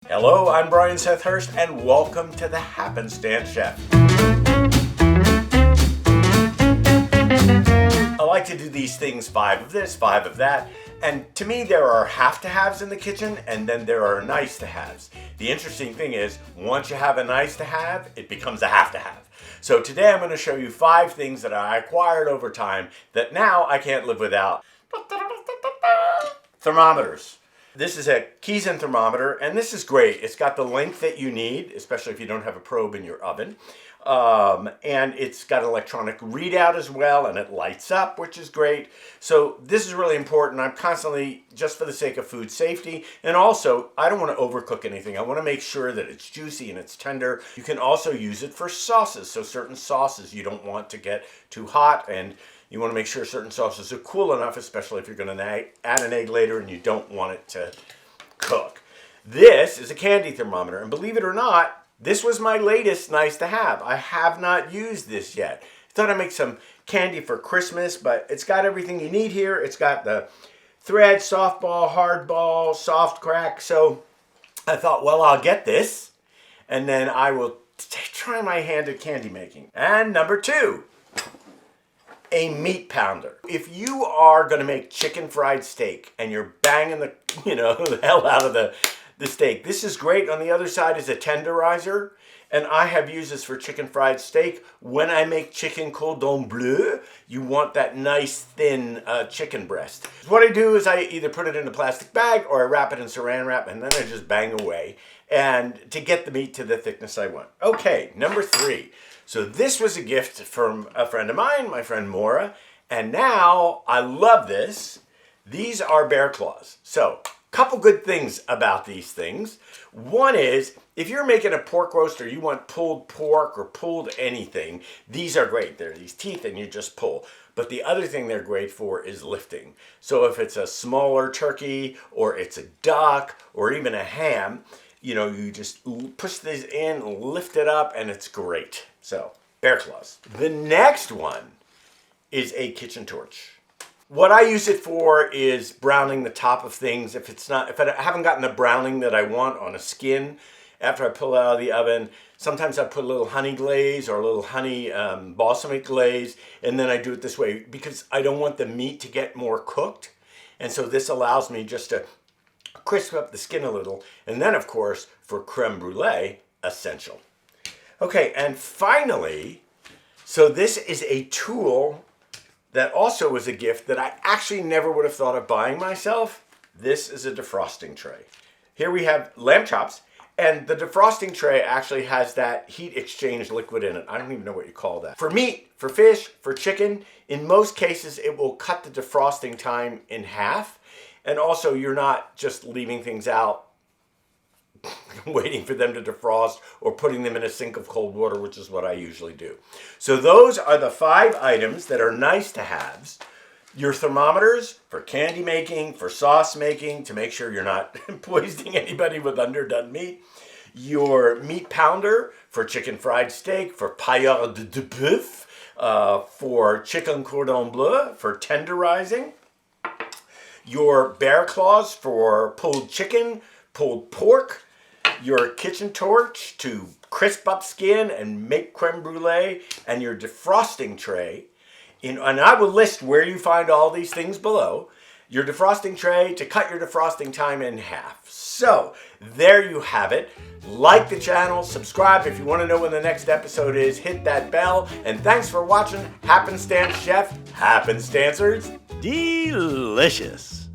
Hello, I'm Brian Seth Hurst, and welcome to the Happenstance Chef. I like to do these things, 5 of this, 5 of that, and to me there are have-to-haves in the kitchen, and then there are nice-to-haves. The interesting thing is, once you have a nice-to-have, it becomes a have-to-have. So today I'm going to show you 5 things that I acquired over time that now I can't live without. Thermometers. This is a Keysen thermometer, and this is great. It's got the length that you need, especially if you don't have a probe in your oven. And it's got an electronic readout as well, and it lights up, which is great. So this is really important. I'm constantly, just for the sake of food safety, and also I don't want to overcook anything. I want to make sure that it's juicy and it's tender. You can also use it for sauces. So certain sauces you don't want to get too hot, and you want to make sure certain sauces are cool enough, especially if you're going to add an egg later and you don't want it to cook. This is a candy thermometer, and believe it or not, this was my latest nice to have. I have not used this yet. I thought I'd make some candy for Christmas, but it's got everything you need here. It's got the thread, softball, hardball, soft crack. So I thought, well, I'll get this, and then I will try my hand at candy making. And number 2. A meat pounder. If you are going to make chicken fried steak and you're banging the the hell out of the steak, this is great. On the other side is a tenderizer, and I have used this for chicken fried steak. When I make chicken cordon bleu, you want that nice thin chicken breast. What I do is I either put it in a plastic bag or I wrap it in saran wrap, and then I just bang away and to get the meat to the thickness I want. Okay, number 3. So this was a gift from a friend of mine, my friend Maura, and now I love this. These are bear claws. So, couple good things about these things. One is, if you're making a pork roast or you want pulled pork or pulled anything, these are great. They're these teeth and you just pull. But the other thing they're great for is lifting. So if it's a smaller turkey or it's a duck or even a ham, you just push these in, lift it up, and it's great. So, bear claws. The next one is a kitchen torch. What I use it for is browning the top of things. If I haven't gotten the browning that I want on a skin after I pull it out of the oven, sometimes I put a little honey glaze or a little honey balsamic glaze, and then I do it this way because I don't want the meat to get more cooked. And so this allows me just to crisp up the skin a little. And then, of course, for creme brulee, essential. Okay, and finally, so this is a tool that also was a gift that I actually never would have thought of buying myself. This is a defrosting tray. Here we have lamb chops, and the defrosting tray actually has that heat exchange liquid in it. I don't even know what you call that. For meat, for fish, for chicken, in most cases it will cut the defrosting time in half. And also, you're not just leaving things out, waiting for them to defrost, or putting them in a sink of cold water, which is what I usually do. So those are the 5 items that are nice to haves. Your thermometers for candy making, for sauce making, to make sure you're not poisoning anybody with underdone meat. Your meat pounder for chicken fried steak, for paillard de bœuf, for chicken cordon bleu, for tenderizing. Your bear claws for pulled chicken, pulled pork, your kitchen torch to crisp up skin and make creme brulee, and your defrosting tray. And I will list where you find all these things below. Your defrosting tray to cut your defrosting time in half. So, there you have it. Like the channel, subscribe if you want to know when the next episode is, hit that bell, and thanks for watching Happenstance Chef, Happenstancers. Delicious.